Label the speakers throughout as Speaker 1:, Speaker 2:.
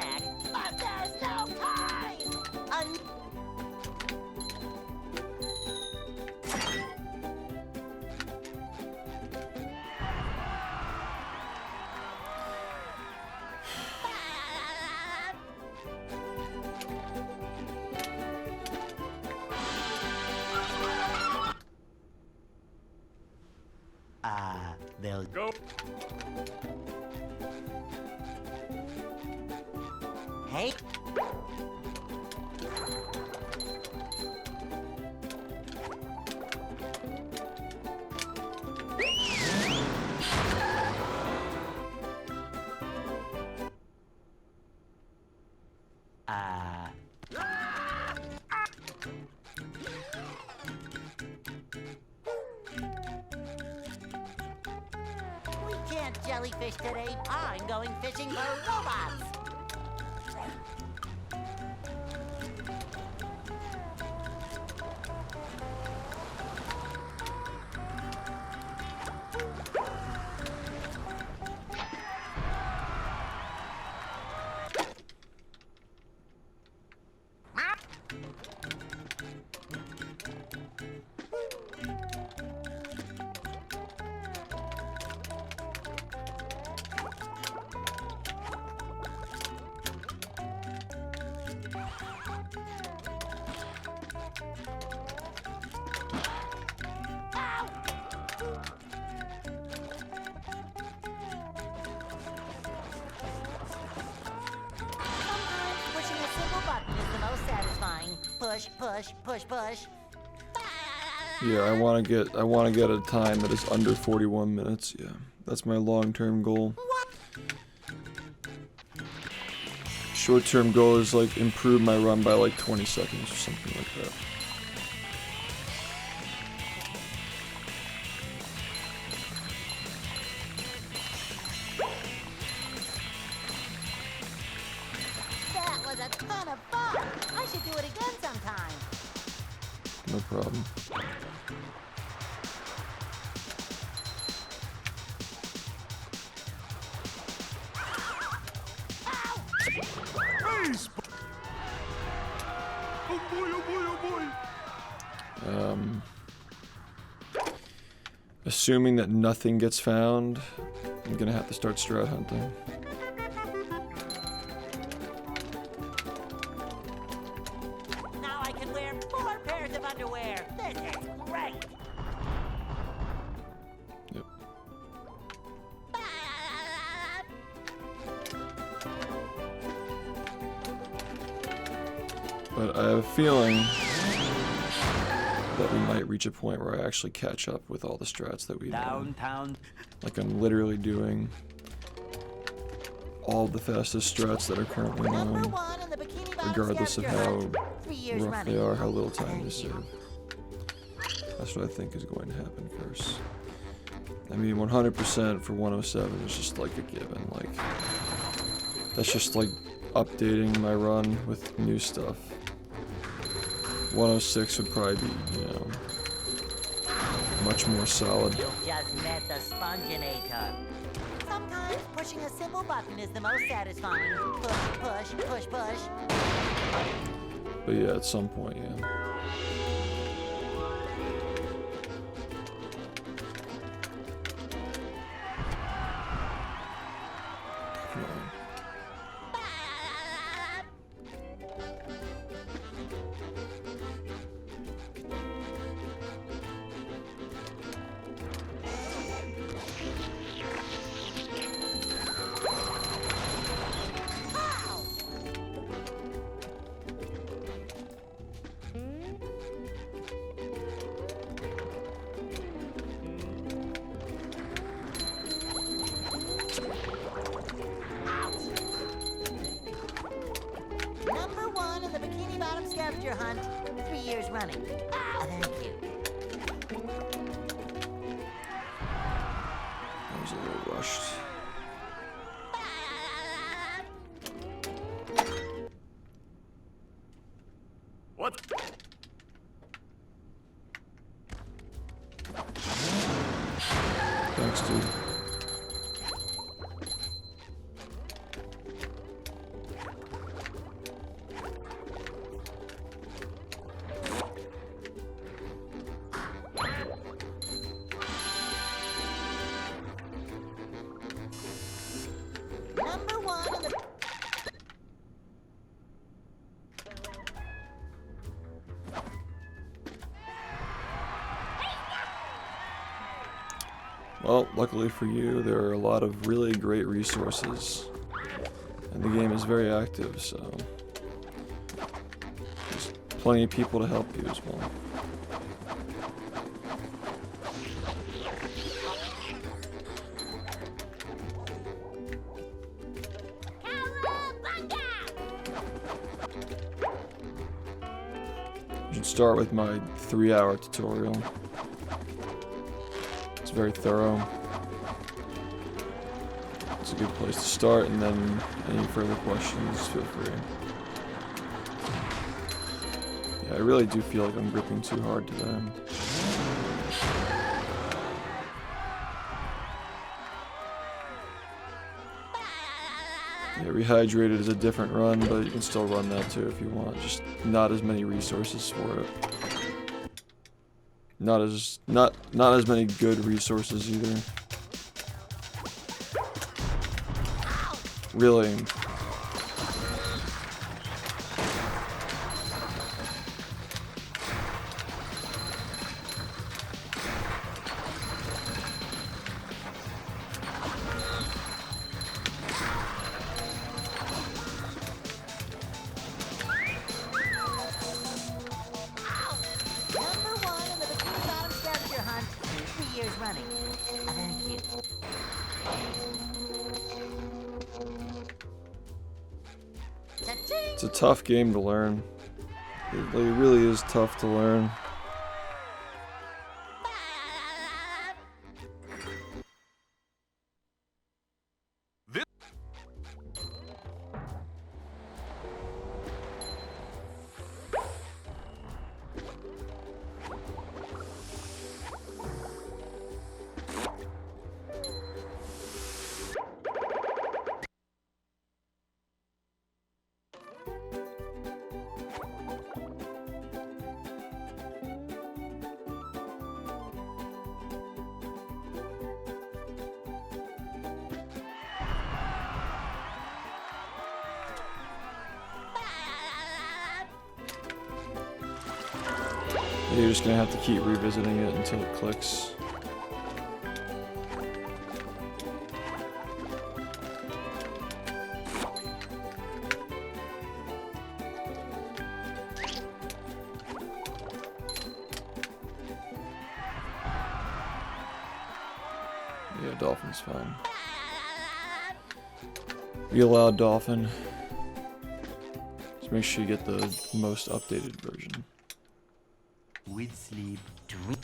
Speaker 1: back, but there's no time!
Speaker 2: They'll go.
Speaker 1: Hey. We can't jellyfish today. I'm going fishing for robots. Push, push, push, push.
Speaker 3: Yeah, I want to get a time that is under 41 minutes. Yeah, that's my long-term goal. Short-term goal is like improve my run by like 20 seconds or something like that.
Speaker 1: That was a ton of fun. I should do it again sometime.
Speaker 3: No problem.
Speaker 4: Oh boy, oh boy, oh boy.
Speaker 3: Assuming that nothing gets found, I'm gonna have to start strat hunting.
Speaker 1: Now I can wear 4 pairs of underwear. This is great.
Speaker 3: Yep. But I have a feeling that we might reach a point where I actually catch up with all the strats that we know.
Speaker 2: Downtown.
Speaker 3: Like I'm literally doing all the fastest strats that are currently known,
Speaker 1: Number 1 in the Bikini Bottom
Speaker 3: regardless of
Speaker 1: scavenger
Speaker 3: how
Speaker 1: hunt. 3 years
Speaker 3: rough
Speaker 1: running.
Speaker 3: they are, how little time they serve. That's what I think is going to happen first. I mean, 100% for 107 is just like a given. Like, that's just like updating my run with new stuff. 106 would probably be, you know, much more solid.
Speaker 1: You just met the Sponginator. Sometimes pushing a simple button is the most satisfying. Push, push, push, push.
Speaker 3: But yeah, at some point, yeah. Come on.
Speaker 1: Number 1 in the Bikini Bottom scavenger hunt. 3 years running. Thank you.
Speaker 3: That was a little rushed.
Speaker 4: What?
Speaker 3: Thanks, dude. Well, luckily for you, there are a lot of really great resources. And the game is very active, so there's plenty of people to help you as well. You should start with my 3-hour tutorial. It's very thorough. It's a good place to start, and then any further questions, feel free. Yeah, I really do feel like I'm gripping too hard today. Yeah, Rehydrated is a different run, but you can still run that too if you want. Just not as many resources for it. Not as many good resources either. Really. It's a tough game to learn. It really is tough to learn. You're just gonna have to keep revisiting it until it clicks. Yeah, Dolphin's fine. Be allowed Dolphin. Just make sure you get the most updated version.
Speaker 1: With sleep, drink.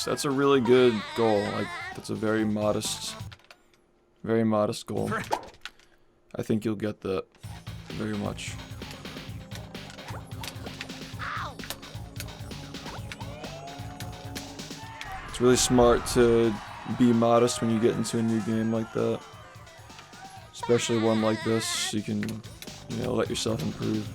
Speaker 3: That's a really good goal. Like, that's a very modest goal. I think you'll get that very much. It's really smart to be modest when you get into a new game like that. Especially one like this, so you can, you know, let yourself improve.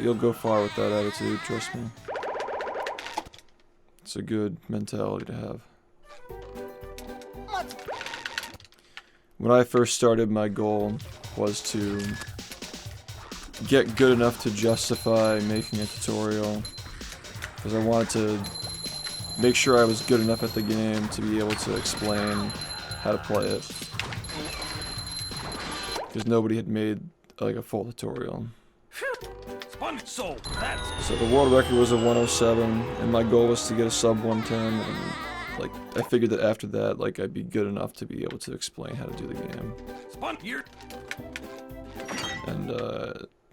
Speaker 3: You'll go far with that attitude, trust me. It's a good mentality to have. When I first started, my goal was to get good enough to justify making a tutorial, because I wanted to make sure I was good enough at the game to be able to explain how to play it. Because nobody had made like a full tutorial.
Speaker 4: So
Speaker 3: the world record was a 107, and my goal was to get a sub 110, and like I figured that after that, like I'd be good enough to be able to explain how to do the game. And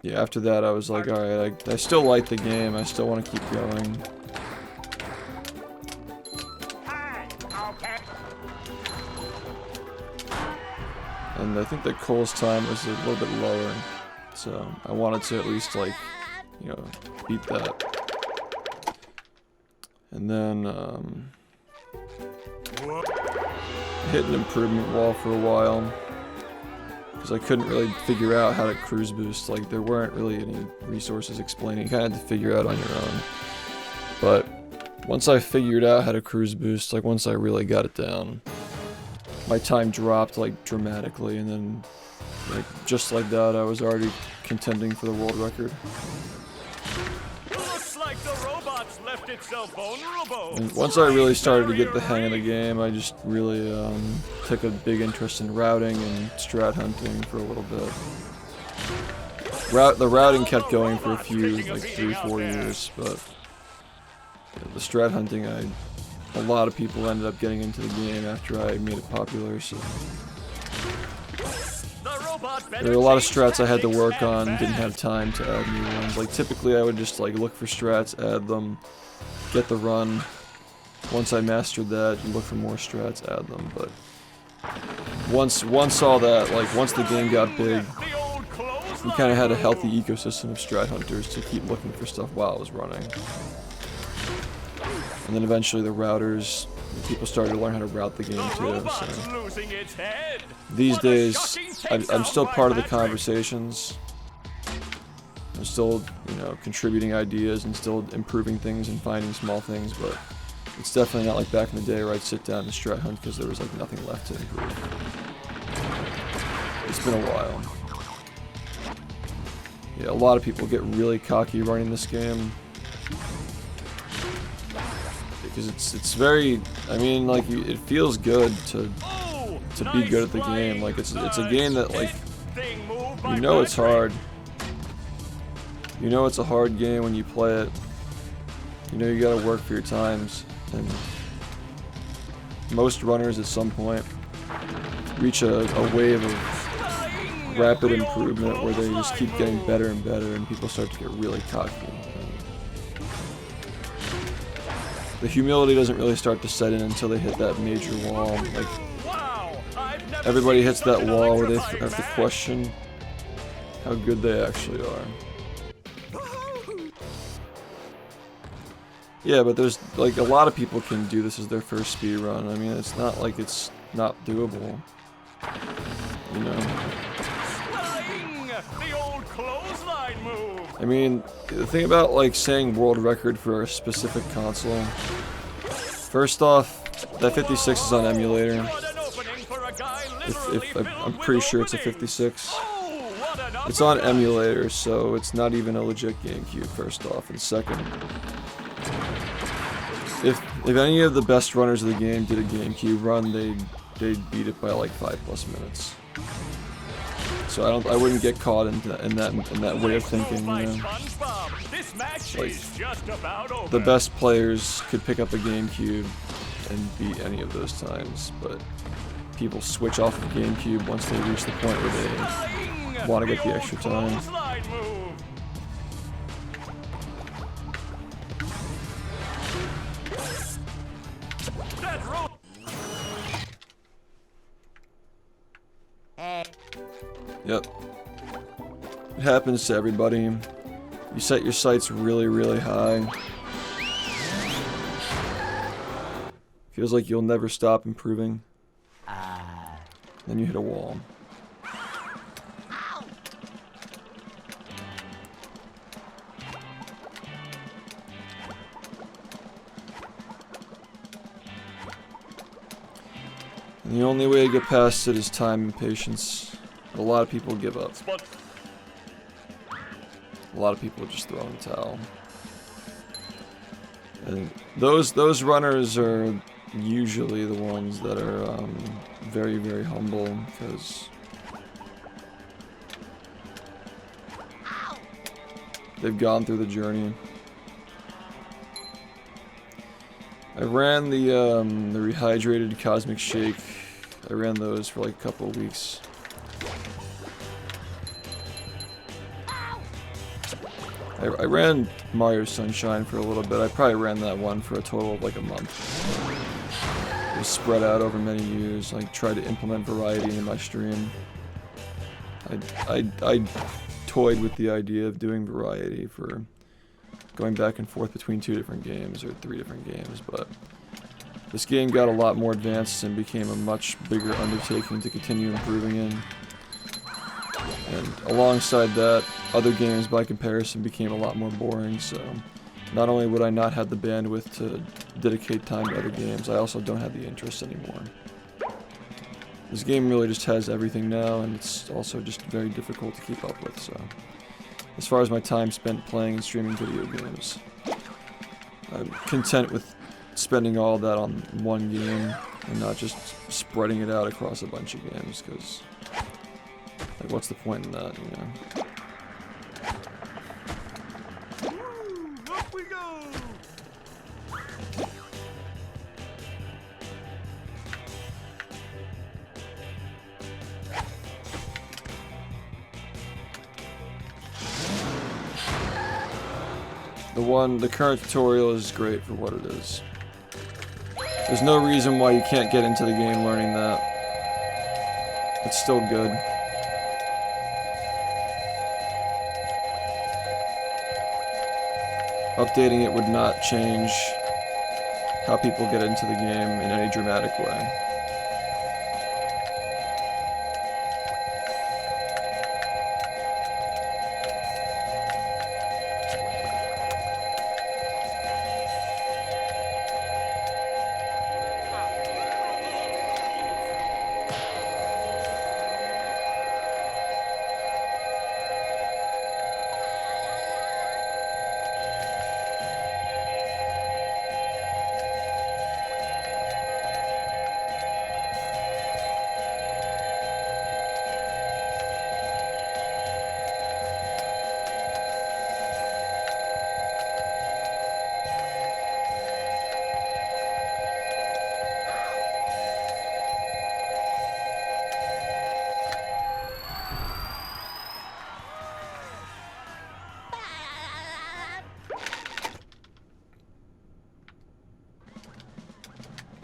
Speaker 3: yeah, after that I was like, alright, I still like the game, I still want to keep going. And I think that Cole's time was a little bit lower, so I wanted to at least, like, you know, beat that. And then hit an improvement wall for a while because I couldn't really figure out how to cruise boost. Like, there weren't really any resources explaining. You kind of had to figure it out on your own. But once I figured out how to cruise boost, like once I really got it down, my time dropped like dramatically, and then like just like that, I was already contending for the world record.
Speaker 4: Looks like the robots left itself vulnerable.
Speaker 3: And once I really started to get the hang of the game, I just really took a big interest in routing and strat hunting for a little bit. The routing kept going for a few, like 3-4 years, but the strat hunting, a lot of people ended up getting into the game after I made it popular, so there were a lot of strats I had to work on, didn't have time to add new ones. Like, typically I would just like look for strats, add them, get the run. Once I mastered that, look for more strats, add them. But once all that, like once the game got big, we kind of had a healthy ecosystem of strat hunters to keep looking for stuff while I was running. And then eventually the routers, people started to learn how to route the game too, so these days I'm still part of the conversations. I'm still, you know, contributing ideas and still improving things and finding small things, but it's definitely not like back in the day where I'd sit down and strat hunt because there was like nothing left to improve. It's been a while. Yeah, a lot of people get really cocky running this game. Because it's very, I mean, like, it feels good to be good at the game. Like, it's a game that, like, you know it's hard. You know it's a hard game when you play it. You know you gotta work for your times. And most runners at some point reach a wave of rapid improvement where they just keep getting better and better, and people start to get really cocky. The humility doesn't really start to set in until they hit that major wall. Like, everybody hits that wall where they have to question how good they actually are. Yeah, but there's, like, a lot of people can do this as their first speed run. I mean, it's not like it's not doable. You know? I mean, the thing about, like, saying world record for a specific console, first off, that 56 is on emulator. I'm pretty sure it's a 56. It's on emulator, so it's not even a legit GameCube, first off. And second, if any of the best runners of the game did a GameCube run, they'd beat it by like 5+ minutes. So I wouldn't get caught in that way of thinking, you know. Like, the best players could pick up a GameCube and beat any of those times, but people switch off of GameCube once they reach the point where they want to get the extra time. Yep. It happens to everybody. You set your sights really, really high. Feels like you'll never stop improving. Then you hit a wall. And the only way to get past it is time and patience. But a lot of people give up. A lot of people just throw in the towel. And those runners are usually the ones that are very, very humble, because they've gone through the journey. I ran the rehydrated Cosmic Shake. I ran those for like a couple of weeks. I ran Mario Sunshine for a little bit. I probably ran that one for a total of like a month. was spread out over many years. I tried to implement variety in my stream. I toyed with the idea of doing variety for going back and forth between 2 different games or 3 different games, but this game got a lot more advanced and became a much bigger undertaking to continue improving in. And alongside that, other games by comparison became a lot more boring, so not only would I not have the bandwidth to dedicate time to other games, I also don't have the interest anymore. This game really just has everything now, and it's also just very difficult to keep up with, so as far as my time spent playing and streaming video games, I'm content with spending all that on one game and not just spreading it out across a bunch of games, because like, what's the point in that, you know?
Speaker 4: Up we go!
Speaker 3: The current tutorial is great for what it is. There's no reason why you can't get into the game learning that. It's still good. Updating it would not change how people get into the game in any dramatic way.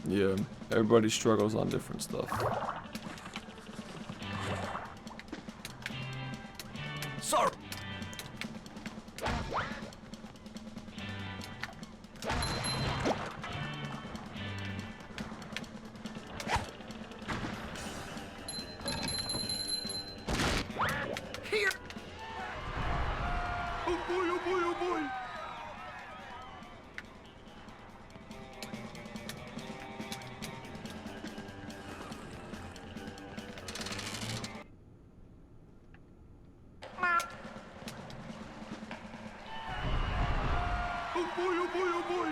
Speaker 3: Yeah, everybody struggles on different stuff.
Speaker 4: Sorry. Here. Oh boy, oh boy, oh boy. Oh boy, oh boy, oh boy!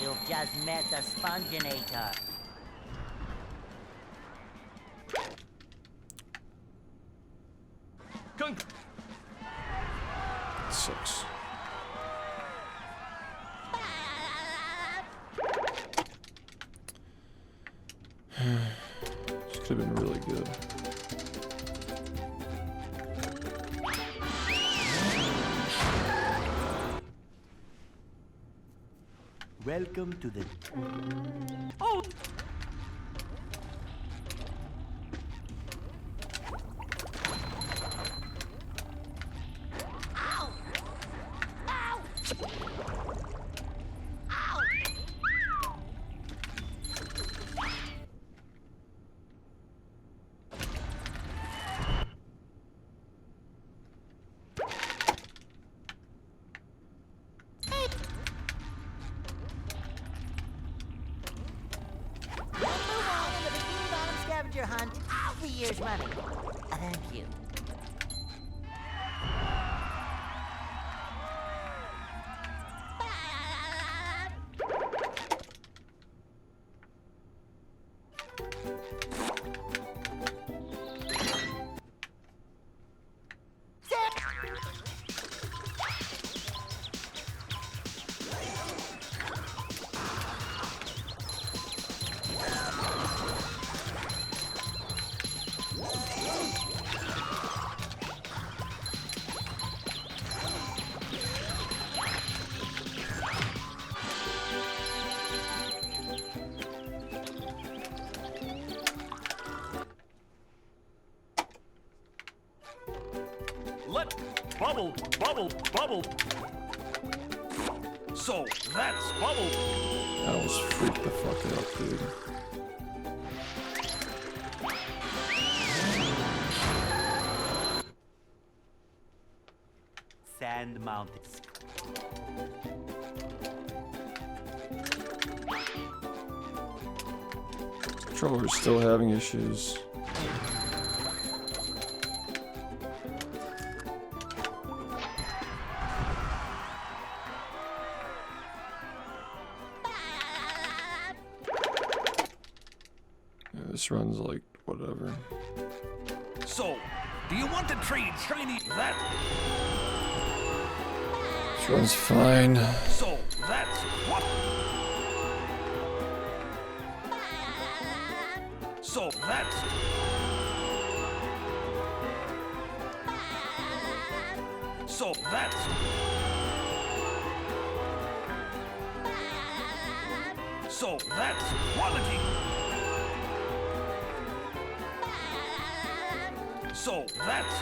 Speaker 1: 'You've just met the Sponginator.
Speaker 3: Sucks. This could have been really good.
Speaker 1: Welcome to the...
Speaker 4: Oh!
Speaker 1: 3 years running. Thank you.
Speaker 4: Let bubble, bubble, bubble. So that's bubble.
Speaker 3: I almost freaked the fuck out, dude.
Speaker 1: Sand Mountains.
Speaker 3: Controller's still having issues. Yeah, this runs like whatever.
Speaker 4: So, do you want to trade shiny that?
Speaker 3: This runs fine.
Speaker 4: So that's what? So that's. So that's. So that's quality. So that's.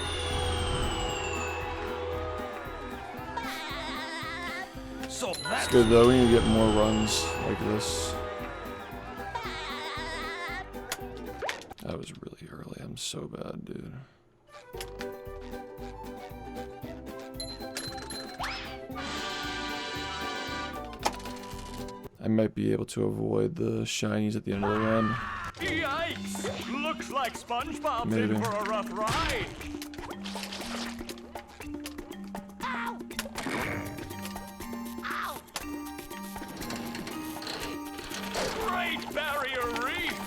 Speaker 4: So that's.
Speaker 3: It's good though, we need to get more runs like this. That was really early, I'm so bad, dude. I might be able to avoid the shinies at the end of the run.
Speaker 4: Yikes! Looks like SpongeBob's
Speaker 3: Maybe.
Speaker 4: in for a rough ride.
Speaker 1: Ow! Ow!
Speaker 4: Great Barrier Reef!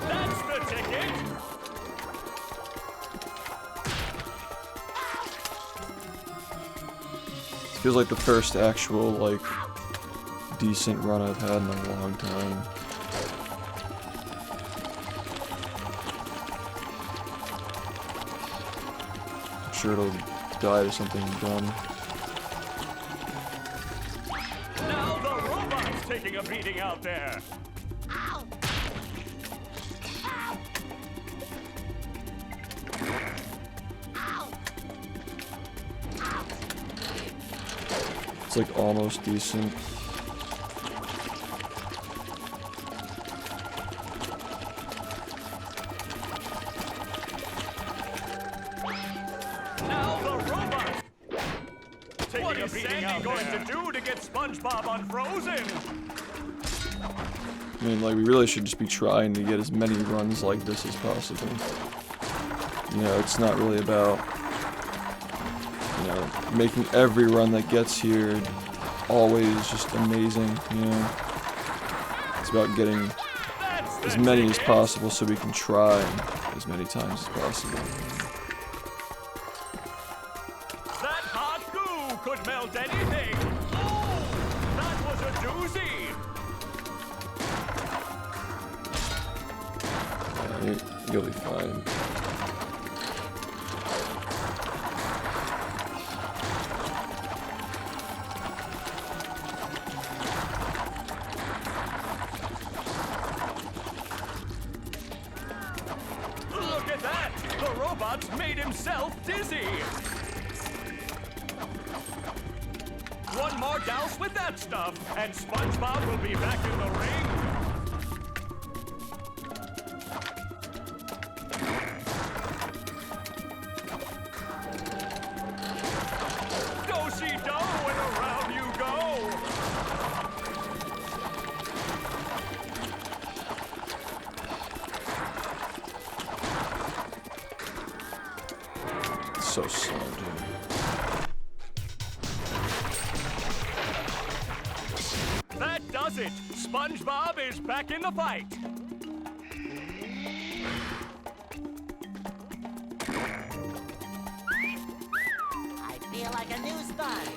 Speaker 4: That's the ticket!
Speaker 3: Feels like the first actual, like, decent run I've had in a long time. I'm sure it'll die to something dumb.
Speaker 4: Now the robot's taking a beating out there.
Speaker 1: Ow! Ow! Ow! Ow!
Speaker 3: It's like almost decent.
Speaker 4: Now the robot. What is Sandy going to do to get SpongeBob unfrozen?
Speaker 3: I mean, like, we really should just be trying to get as many runs like this as possible. You know, it's not really about, you know, making every run that gets here always just amazing, you know? It's about getting as many as possible so we can try as many times as possible.
Speaker 4: That hot goo could melt anything. Oh, that was a doozy.
Speaker 3: Yeah, you'll be fine.
Speaker 4: Look at that! The robot's made himself dizzy. One more douse with that stuff, and SpongeBob will be back in the ring. Do-si-do
Speaker 3: so slow, dude.
Speaker 4: That does it! SpongeBob is back in the fight!
Speaker 1: I feel like a new sponge.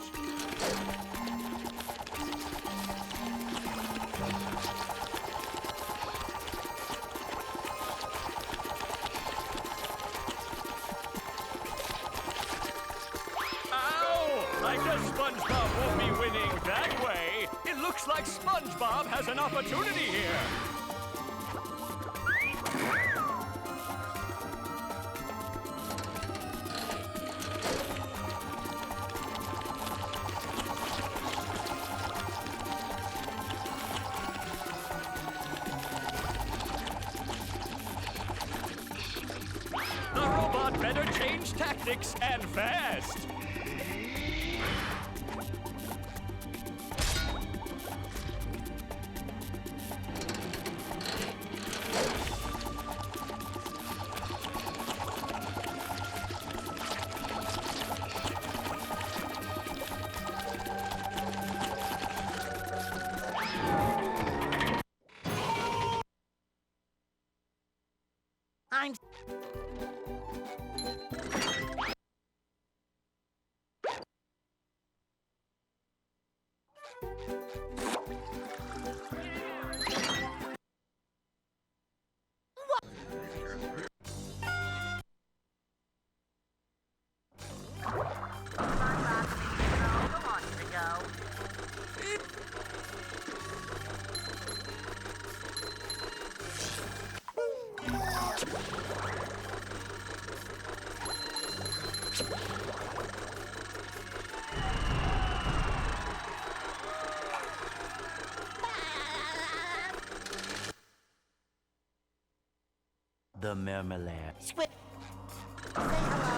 Speaker 4: I guess SpongeBob won't be winning that way. It looks like SpongeBob has an opportunity here. The robot better change tactics and fast.
Speaker 1: I'm...
Speaker 2: The marmalade.
Speaker 1: Say hello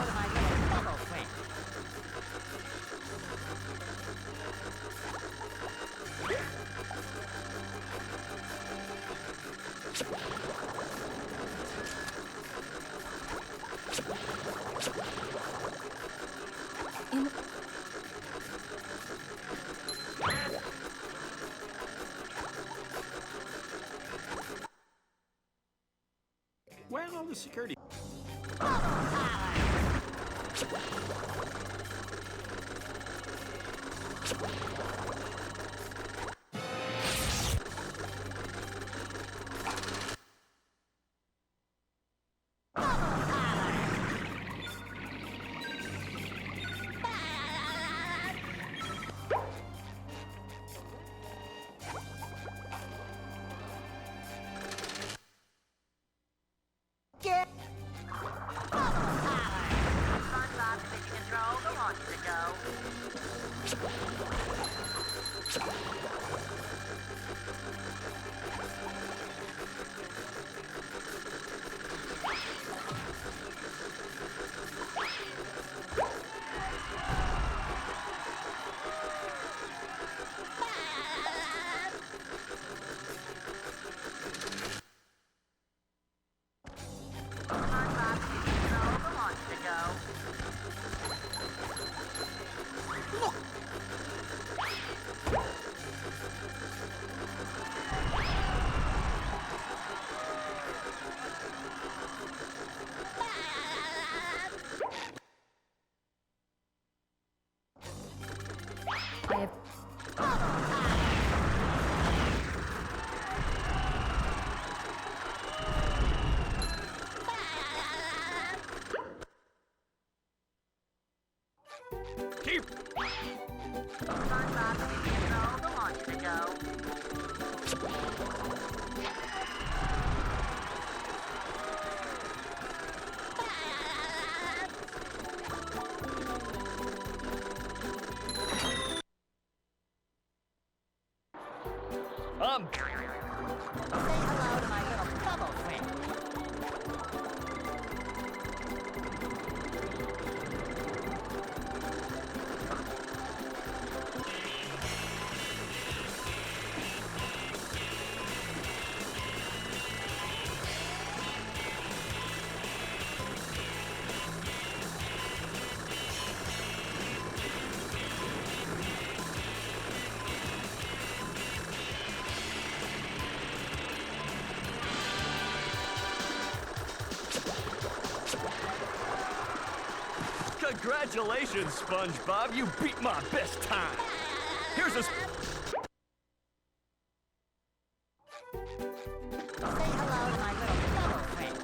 Speaker 1: to my little bubble friend.
Speaker 2: Where's all the security?
Speaker 1: Get...
Speaker 5: SpongeBob taking control. Who wants to go? SpongeBob taking control. Who wants to go?
Speaker 6: I have
Speaker 4: Keep
Speaker 5: SpongeBob taking control. Who wants to go?
Speaker 1: Say hello to my little bubble friend.
Speaker 4: Congratulations, SpongeBob. You beat my best time. Here's a...
Speaker 1: Say hello to my little bubble friend.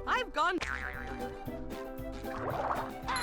Speaker 6: I've gone.
Speaker 1: Say hello to my little bubble friend.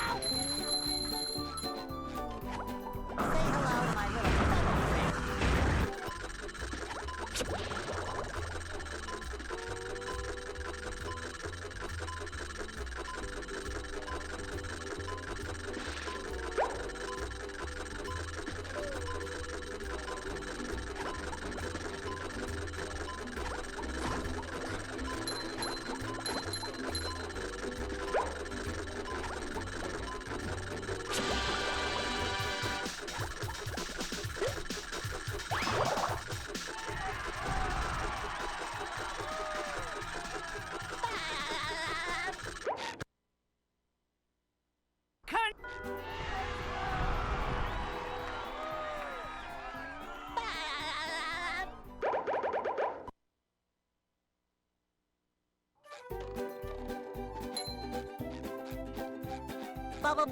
Speaker 1: Bubble.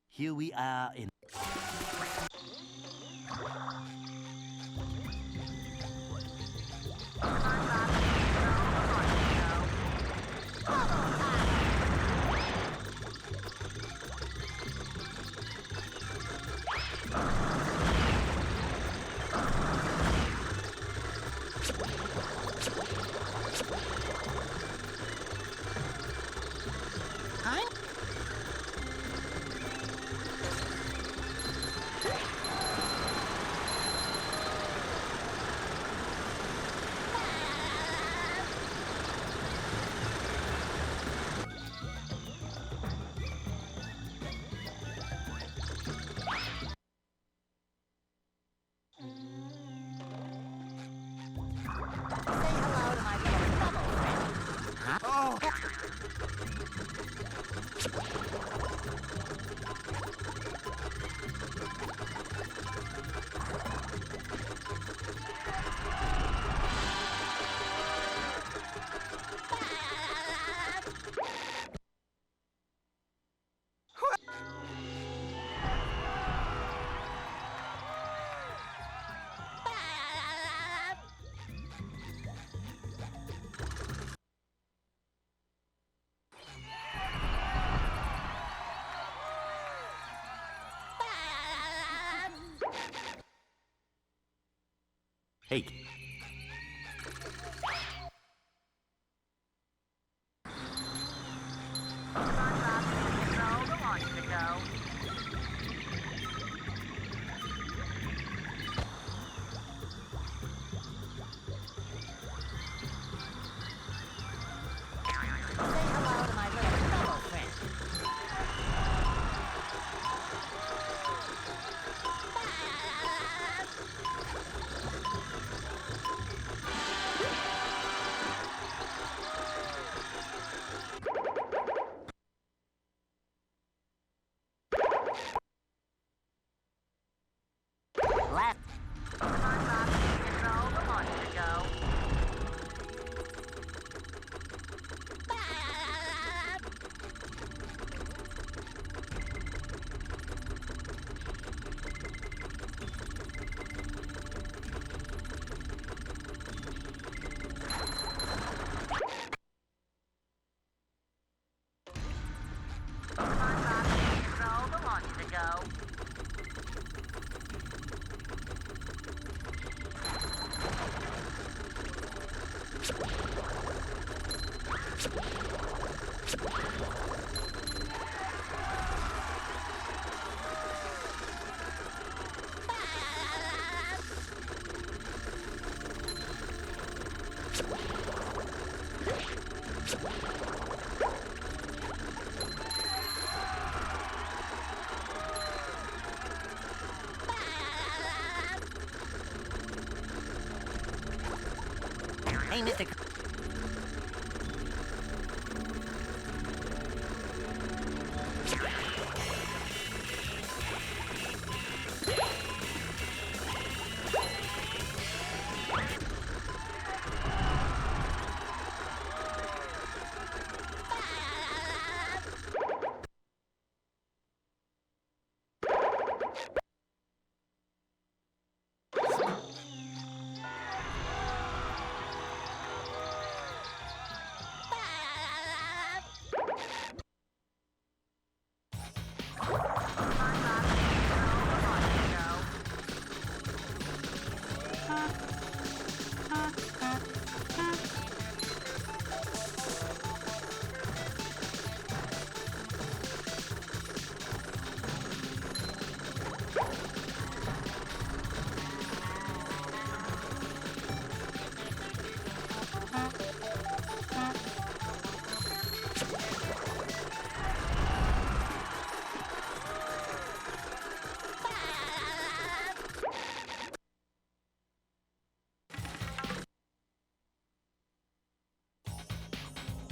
Speaker 2: Here we are in...
Speaker 5: SpongeBob SquarePants.
Speaker 1: Huh? Say hello to my little bubble friend. Huh? Oh.
Speaker 2: Hey.
Speaker 5: SpongeBob control the launch to go.
Speaker 1: Say hello to my little bubble friend. Left.
Speaker 5: SpongeBob control the launch to go. SpongeBob control the launch to go.
Speaker 1: Hey, Mr.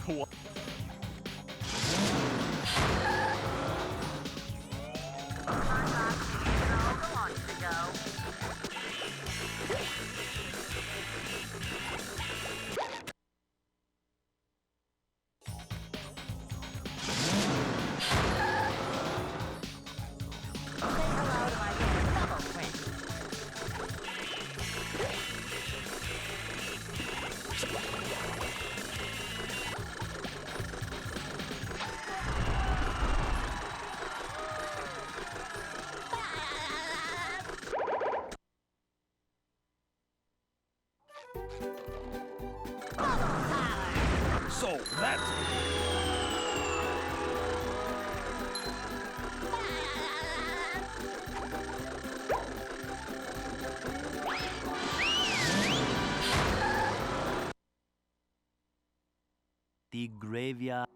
Speaker 4: What?
Speaker 5: SpongeBob SquarePants launch to go.
Speaker 1: Say hello to my little bubble friend.
Speaker 4: So that's
Speaker 2: The graveyard.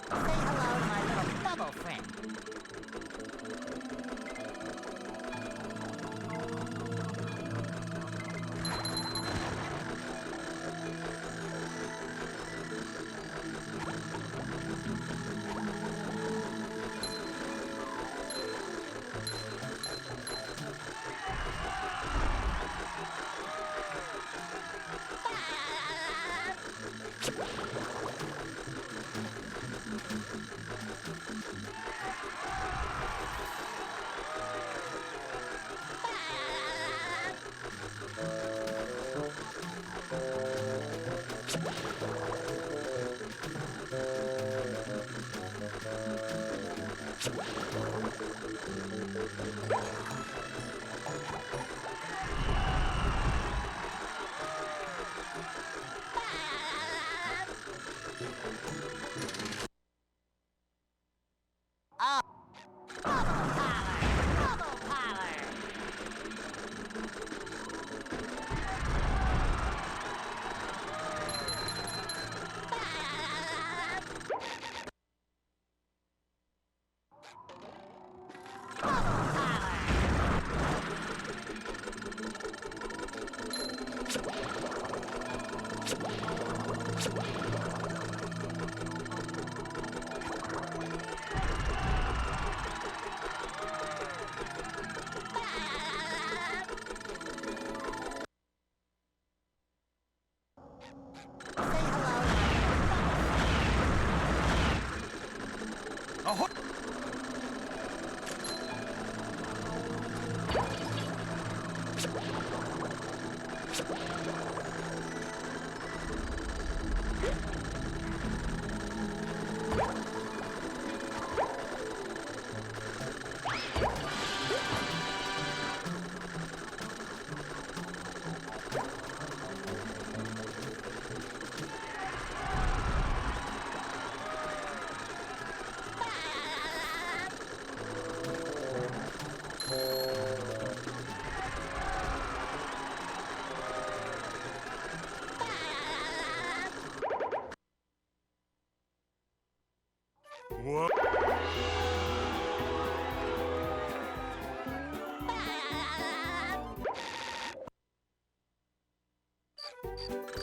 Speaker 1: Say hello to my little bubble friend. Bubble power!
Speaker 4: what?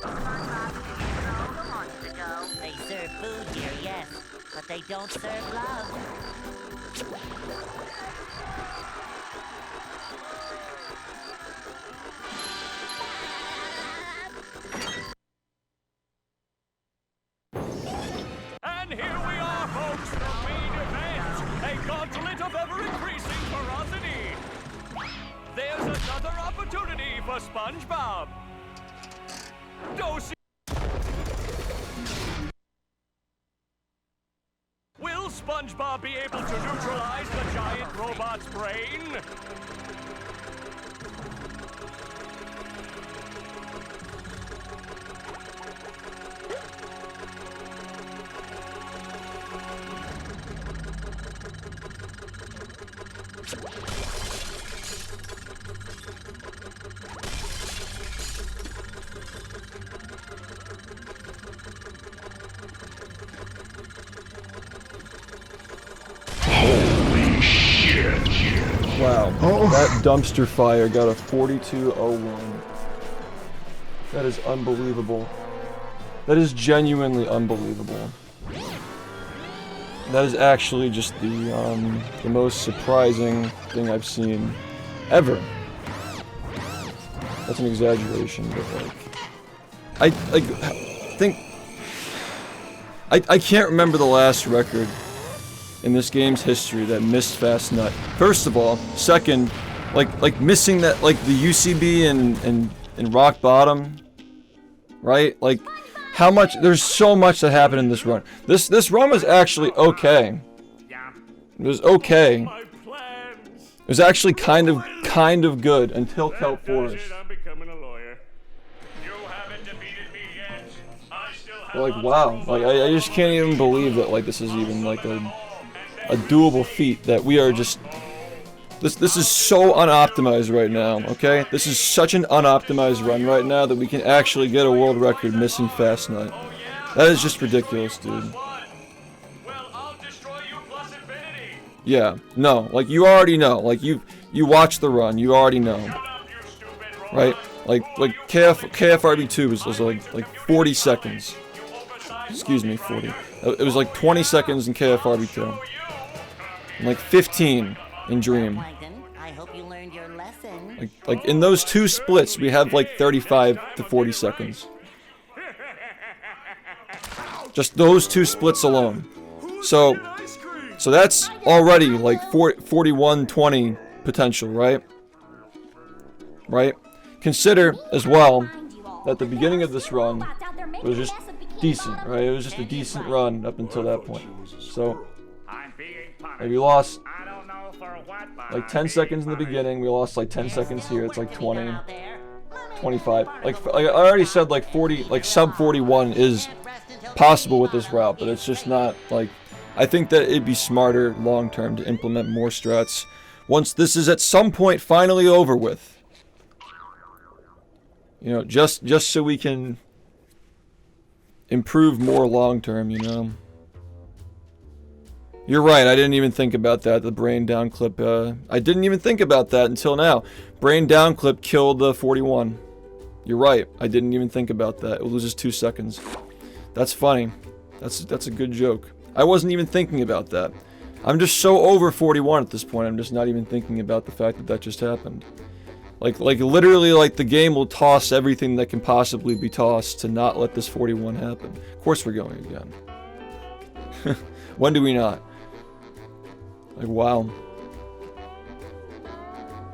Speaker 5: SpongeBob SquarePants launch to go.
Speaker 1: They serve food here, yes, but they don't serve love.
Speaker 4: And here we are, folks, the main event. A gauntlet of ever-increasing ferocity. There's another opportunity for SpongeBob. Dosey. Will SpongeBob be able to neutralize the giant robot's brain?
Speaker 3: Wow, that dumpster fire got a 4201. That is unbelievable. That is genuinely unbelievable. That is actually just the most surprising thing I've seen ever. That's an exaggeration, but I can't remember the last record in this game's history that missed Fast Nut. First of all, second, like missing that, like the UCB and Rock Bottom, right? Like, how much? There's so much that happened in this run. This run was actually okay. It was okay. It was actually kind of good until Kelp Forest. Like, wow, like I just can't even believe that like this is even like a doable feat, that we are just this is so unoptimized right now, okay? This is such an unoptimized run right now that we can actually get a world record missing Fast Nut. That is just ridiculous, dude. Yeah, no, like you already know, like you watch the run, you already know, right? Like KFRB2 was like 40 seconds. Excuse me, 40. It was like 20 seconds in KFRB2. And like 15 in Dream.
Speaker 1: I hope you learned your lesson.
Speaker 3: Like in those two splits, we have like 35 to 40 seconds. Just those two splits alone. So that's already like 41-20 potential, right? Right? Consider as well that the beginning of this run was just decent, right? It was just a decent run up until that point. So like we lost like 10 seconds in the beginning, we lost like 10 seconds here, it's like 20, 25. Like I already said, like 40, like sub 41 is possible with this route, but it's just not like, I think that it'd be smarter long term to implement more strats once this is at some point finally over with. You know, just so we can improve more long term, you know. You're right, I didn't even think about that, the brain down clip. I didn't even think about that until now. Brain down clip killed the 41. You're right, I didn't even think about that. It loses 2 seconds. That's funny. That's a good joke. I wasn't even thinking about that. I'm just so over 41 at this point, I'm just not even thinking about the fact that that just happened. Like literally, like the game will toss everything that can possibly be tossed to not let this 41 happen. Of course we're going again. When do we not? Like, wow.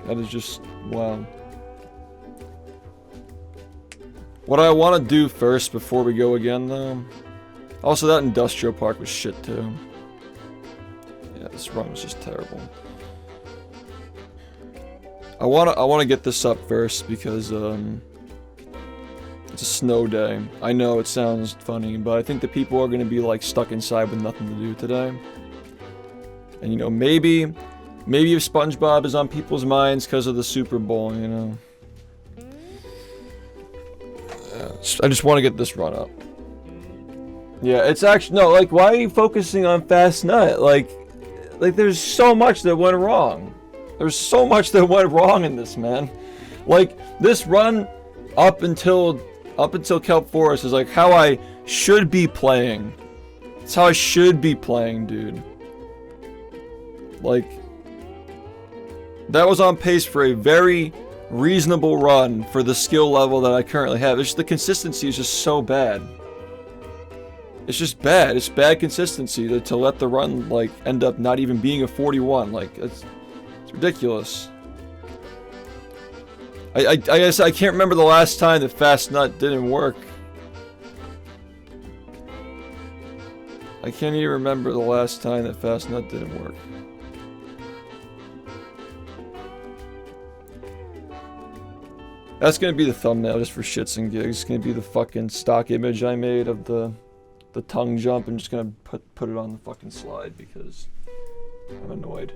Speaker 3: That is just, wow. What I want to do first before we go again, though. Also, that industrial park was shit, too. Yeah, this run was just terrible. I wanna get this up first because it's a snow day. I know it sounds funny, but I think the people are gonna be like stuck inside with nothing to do today. And you know, maybe if SpongeBob is on people's minds because of the Super Bowl, you know. I just want to get this run up. Yeah, it's actually no. Like, why are you focusing on Fast Nut? Like there's so much that went wrong. There's so much that went wrong in this, man. Like, this run up until Kelp Forest is like how I should be playing. It's how I should be playing, dude. Like, that was on pace for a very reasonable run for the skill level that I currently have. It's just the consistency is just so bad. It's just bad. It's bad consistency to let the run like end up not even being a 41. Like, it's ridiculous. I guess I can't remember the last time that Fast Nut didn't work. I can't even remember the last time that Fast Nut didn't work. That's gonna be the thumbnail just for shits and gigs. It's gonna be the fucking stock image I made of the tongue jump. I'm just gonna put it on the fucking slide because I'm annoyed.